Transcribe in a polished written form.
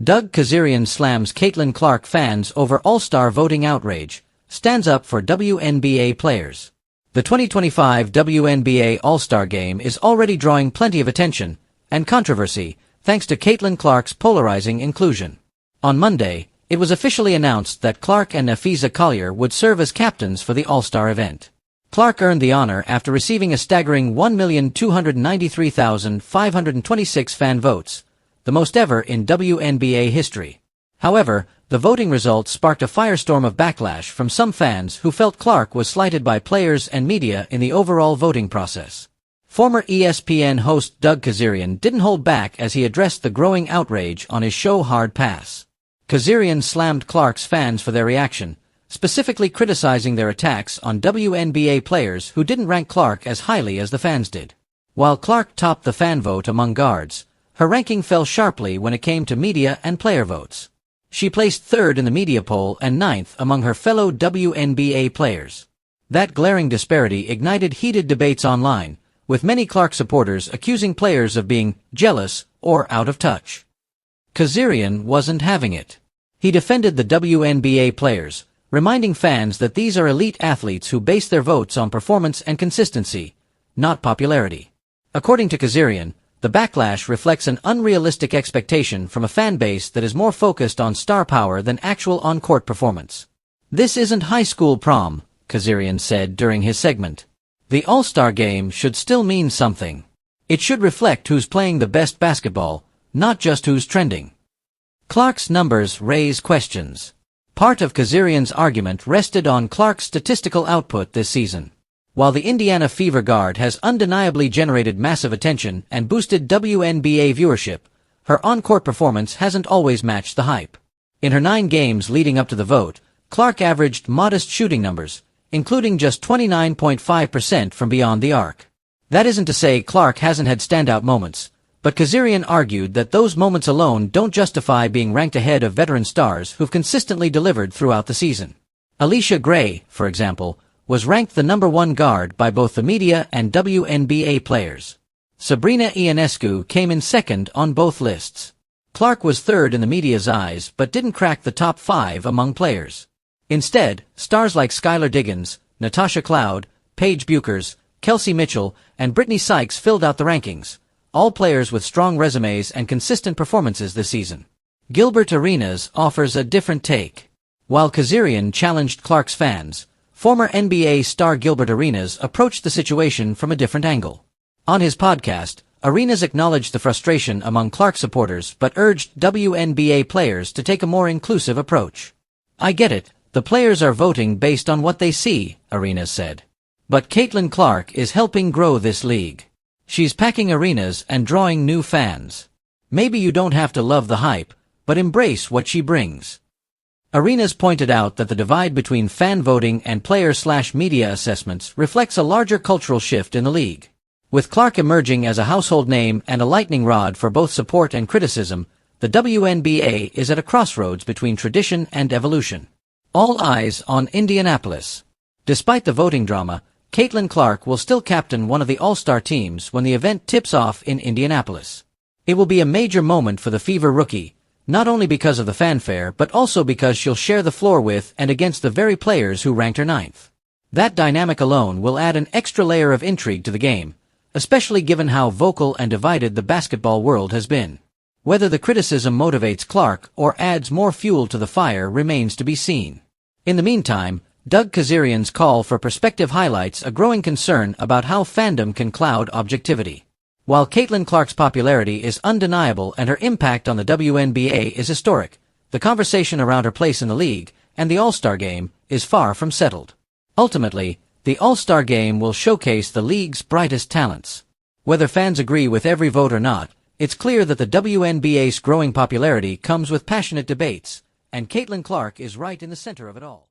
Doug Kezirian slams Caitlin Clark fans over All-Star voting outrage, stands up for WNBA players. The 2025 WNBA All-Star Game is already drawing plenty of attention and controversy thanks to Caitlin Clark's polarizing inclusion. On Monday, it was officially announced that Clark and Napheesa Collier would serve as captains for the All-Star event. Clark earned the honor after receiving a staggering 1,293,526 fan votes, the most ever in WNBA history. However, the voting results sparked a firestorm of backlash from some fans who felt Clark was slighted by players and media in the overall voting process. Former ESPN host Doug Kezirian didn't hold back as he addressed the growing outrage on his show Hard Pass. Kezirian slammed Clark's fans for their reaction, specifically criticizing their attacks on WNBA players who didn't rank Clark as highly as the fans did. While Clark topped the fan vote among guards, her ranking fell sharply when it came to media and player votes. She placed third in the media poll and ninth among her fellow WNBA players. That glaring disparity ignited heated debates online, with many Clark supporters accusing players of being jealous or out of touch. Kezirian wasn't having it. He defended the WNBA players, reminding fans that these are elite athletes who base their votes on performance and consistency, not popularity. According to Kezirian, the backlash reflects an unrealistic expectation from a fan base that is more focused on star power than actual on-court performance. "This isn't high school prom," Kezirian said during his segment. "The All-Star Game should still mean something. It should reflect who's playing the best basketball, not just who's trending." Clark's numbers raise questions. Part of Kezirian's argument rested on Clark's statistical output this season. While the Indiana Fever guard has undeniably generated massive attention and boosted WNBA viewership, her on-court performance hasn't always matched the hype. In her 9 games leading up to the vote, Clark averaged modest shooting numbers, including just 29.5% from beyond the arc. That isn't to say Clark hasn't had standout moments, but Kezirian argued that those moments alone don't justify being ranked ahead of veteran stars who've consistently delivered throughout the season. Alicia Gray, for example, was ranked the #1 guard by both the media and WNBA players. Sabrina Ionescu came in second on both lists. Clark was third in the media's eyes but didn't crack the top 5 among players. Instead, stars like Skylar Diggins, Natasha Cloud, Paige Buchers, Kelsey Mitchell, and Brittany Sykes filled out the rankings, all players with strong resumes and consistent performances this season. Gilbert Arenas offers a different take. While Kezirian challenged Clark's fans, former NBA star Gilbert Arenas approached the situation from a different angle. On his podcast, Arenas acknowledged the frustration among Clark supporters but urged WNBA players to take a more inclusive approach. "I get it, the players are voting based on what they see," Arenas said. "But Caitlin Clark is helping grow this league. She's packing arenas and drawing new fans. Maybe you don't have to love the hype, but embrace what she brings." Arenas pointed out that the divide between fan voting and player/media assessments reflects a larger cultural shift in the league. With Clark emerging as a household name and a lightning rod for both support and criticism, the WNBA is at a crossroads between tradition and evolution. All eyes on Indianapolis. Despite the voting drama, Caitlin Clark will still captain one of the All-Star teams when the event tips off in Indianapolis. It will be a major moment for the Fever rookie, not only because of the fanfare but also because she'll share the floor with and against the very players who ranked her 9th. That dynamic alone will add an extra layer of intrigue to the game, especially given how vocal and divided the basketball world has been. Whether the criticism motivates Clark or adds more fuel to the fire remains to be seen. In the meantime, Doug Kezirian's call for perspective highlights a growing concern about how fandom can cloud objectivity. While Caitlin Clark's popularity is undeniable and her impact on the WNBA is historic, the conversation around her place in the league and the All-Star Game is far from settled. Ultimately, the All-Star Game will showcase the league's brightest talents. Whether fans agree with every vote or not, it's clear that the WNBA's growing popularity comes with passionate debates, and Caitlin Clark is right in the center of it all.